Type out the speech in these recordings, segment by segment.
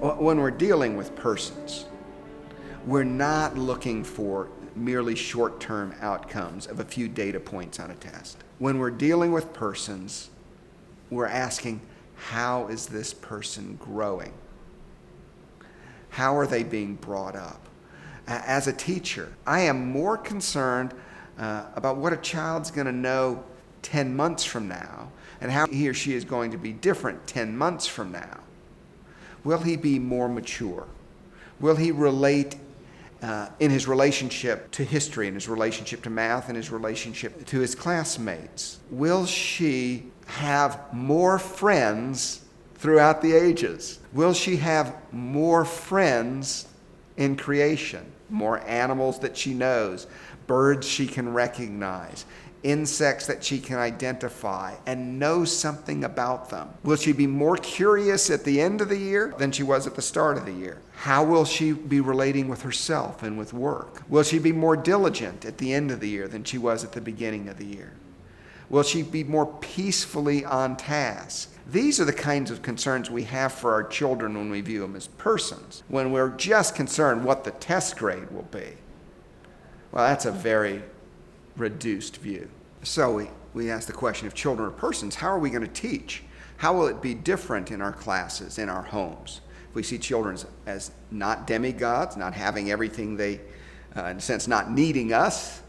When we're dealing with persons, we're not looking for merely short-term outcomes of a few data points on a test. When we're dealing with persons, we're asking, how is this person growing? How are they being brought up? As a teacher, I am more concerned about what a child's going to know 10 months from now and how he or she is going to be different 10 months from now. Will he be more mature? Will he relate in his relationship to history, in his relationship to math, in his relationship to his classmates? Will she have more friends throughout the ages? Will she have more friends in creation? More animals that she knows, birds she can recognize, insects that she can identify and know something about them? Will she be more curious at the end of the year than she was at the start of the year? How will she be relating with herself and with work? Will she be more diligent at the end of the year than she was at the beginning of the year? Will she be more peacefully on task? These are the kinds of concerns we have for our children when we view them as persons. When we're just concerned what the test grade will be, well, that's a very reduced view. So we ask the question, if children are persons, how are we going to teach? How will it be different in our classes, in our homes? If we see children as not demigods, not having everything they, in a sense, not needing us,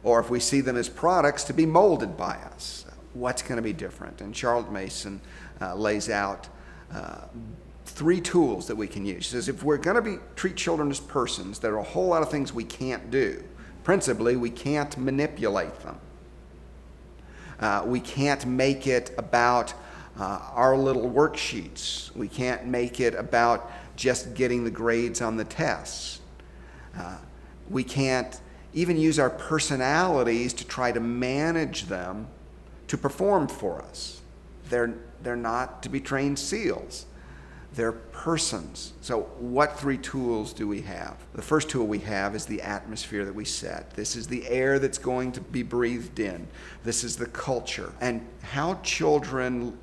or if we see them as products to be molded by us, what's going to be different? And Charlotte Mason lays out 3 tools that we can use. She says if we're going to treat children as persons, there are a whole lot of things we can't do. Principally, we can't manipulate them. We can't make it about our little worksheets. We can't make it about just getting the grades on the tests. We can't even use our personalities to try to manage them to perform for us. They're not to be trained seals. They're persons. So what 3 tools do we have? The first tool we have is the atmosphere that we set. This is the air that's going to be breathed in. This is the culture. And how children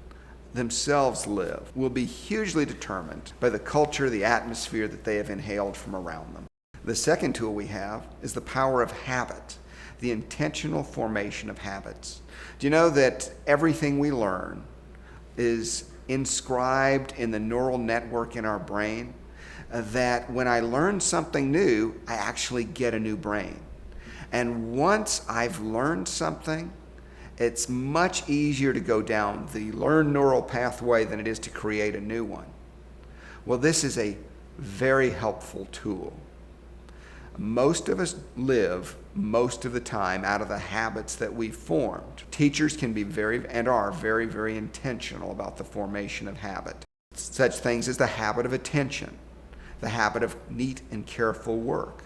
themselves live will be hugely determined by the culture, the atmosphere that they have inhaled from around them. The second tool we have is the power of habit, the intentional formation of habits. Do you know that everything we learn is inscribed in the neural network in our brain? That when I learn something new, I actually get a new brain. And once I've learned something, it's much easier to go down the learn neural pathway than it is to create a new one. Well, this is a very helpful tool. Most of us live most of the time out of the habits that we've formed. Teachers can be very intentional about the formation of habit. Such things as the habit of attention, the habit of neat and careful work,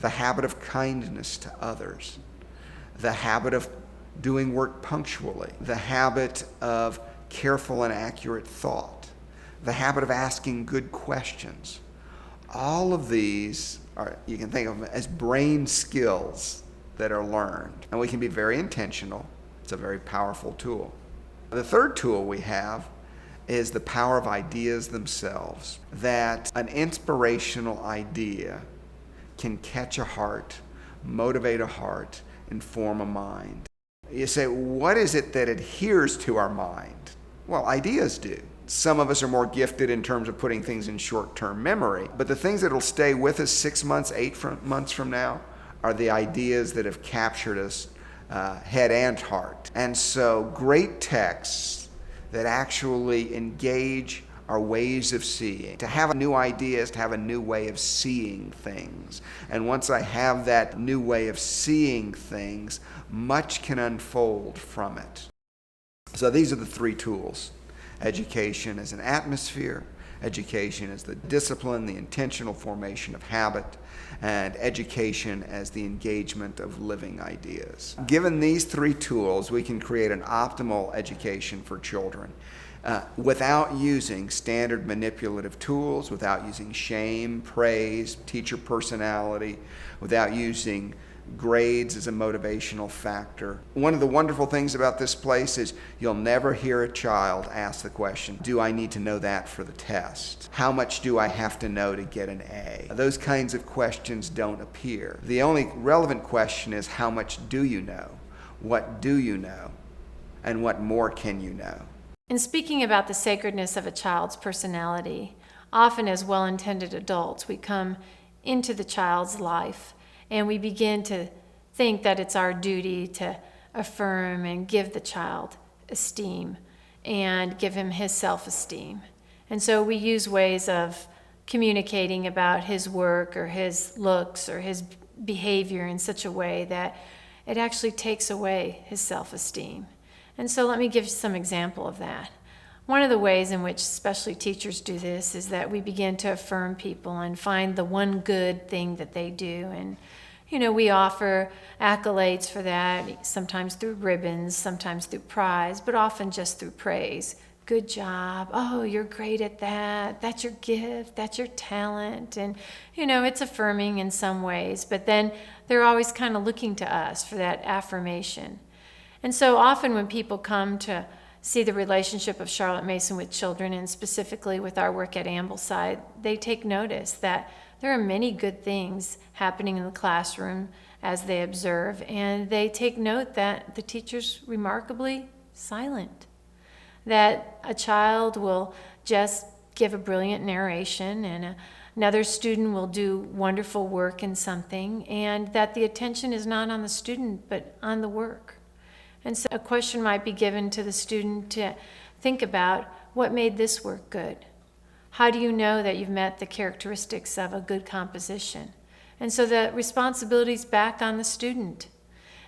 the habit of kindness to others, the habit of doing work punctually, the habit of careful and accurate thought, the habit of asking good questions. All of these you can think of them as brain skills that are learned. And we can be very intentional. It's a very powerful tool. The third tool we have is the power of ideas themselves. That an inspirational idea can catch a heart, motivate a heart, and form a mind. You say, what is it that adheres to our mind? Well, ideas do. Some of us are more gifted in terms of putting things in short-term memory, but the things that will stay with us 6 months, 8 months from now are the ideas that have captured us head and heart. And so great texts that actually engage our ways of seeing. To have a new idea is to have a new way of seeing things. And once I have that new way of seeing things, much can unfold from it. So these are the 3 tools. Education as an atmosphere, education as the discipline, the intentional formation of habit, and education as the engagement of living ideas. Given these 3 tools, we can create an optimal education for children without using standard manipulative tools, without using shame, praise, teacher personality, without using grades as a motivational factor. One of the wonderful things about this place is you'll never hear a child ask the question, do I need to know that for the test? How much do I have to know to get an A? Those kinds of questions don't appear. The only relevant question is, how much do you know? What do you know? And what more can you know? In speaking about the sacredness of a child's personality, often as well-intended adults, we come into the child's life and we begin to think that it's our duty to affirm and give the child esteem and give him his self-esteem. And so we use ways of communicating about his work or his looks or his behavior in such a way that it actually takes away his self-esteem. And so let me give you some example of that. One of the ways in which especially teachers do this is that we begin to affirm people and find the one good thing that they do. And, we offer accolades for that, sometimes through ribbons, sometimes through prize, but often just through praise. Good job. Oh, you're great at that. That's your gift. That's your talent. And, it's affirming in some ways, but then they're always kind of looking to us for that affirmation. And so often when people come to see the relationship of Charlotte Mason with children, and specifically with our work at Ambleside, they take notice that there are many good things happening in the classroom as they observe, and they take note that the teacher's remarkably silent, that a child will just give a brilliant narration and another student will do wonderful work in something, and that the attention is not on the student but on the work. And so a question might be given to the student to think about, what made this work good? How do you know that you've met the characteristics of a good composition? And so the responsibility's back on the student.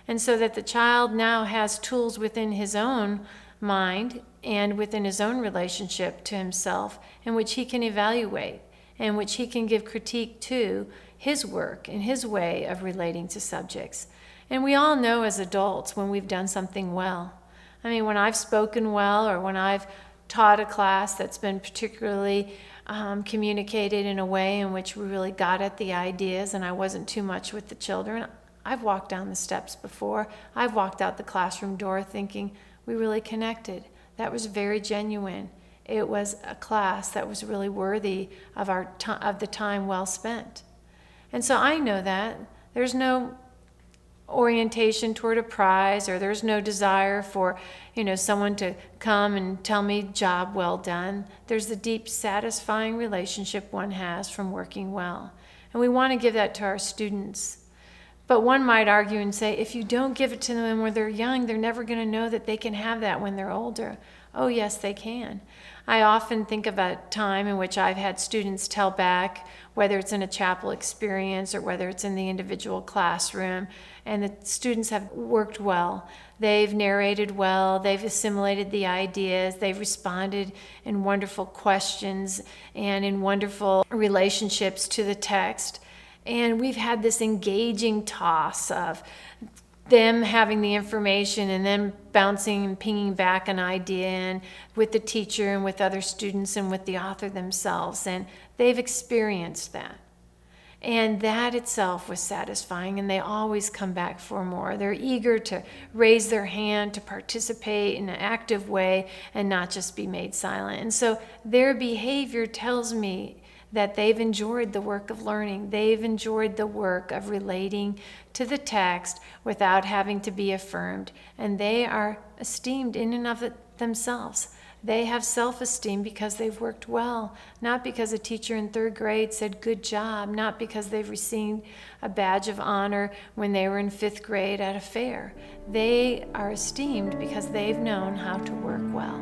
And so that the child now has tools within his own mind and within his own relationship to himself in which he can evaluate, in which he can give critique to his work and his way of relating to subjects. And we all know as adults when we've done something well. I mean, when I've spoken well or when I've taught a class that's been particularly communicated in a way in which we really got at the ideas and I wasn't too much with the children, I've walked down the steps before. I've walked out the classroom door thinking we really connected. That was very genuine. It was a class that was really worthy of of the time well spent. And so I know that there's no orientation toward a prize, or there's no desire for someone to come and tell me job well done. There's the deep satisfying relationship one has from working well, and we want to give that to our students. But one might argue and say, if you don't give it to them when they're young, they're never going to know that they can have that when they're older. Oh yes, they can. I often think of a time in which I've had students tell back, whether it's in a chapel experience or whether it's in the individual classroom, and the students have worked well. They've narrated well, they've assimilated the ideas, they've responded in wonderful questions and in wonderful relationships to the text. And we've had this engaging toss of them having the information and then bouncing and pinging back an idea and with the teacher and with other students and with the author themselves. And they've experienced that. And that itself was satisfying, and they always come back for more. They're eager to raise their hand, to participate in an active way and not just be made silent. And so their behavior tells me that they've enjoyed the work of learning. They've enjoyed the work of relating to the text without having to be affirmed. And they are esteemed in and of themselves. They have self-esteem because they've worked well, not because a teacher in 3rd grade said good job, not because they've received a badge of honor when they were in 5th grade at a fair. They are esteemed because they've known how to work well.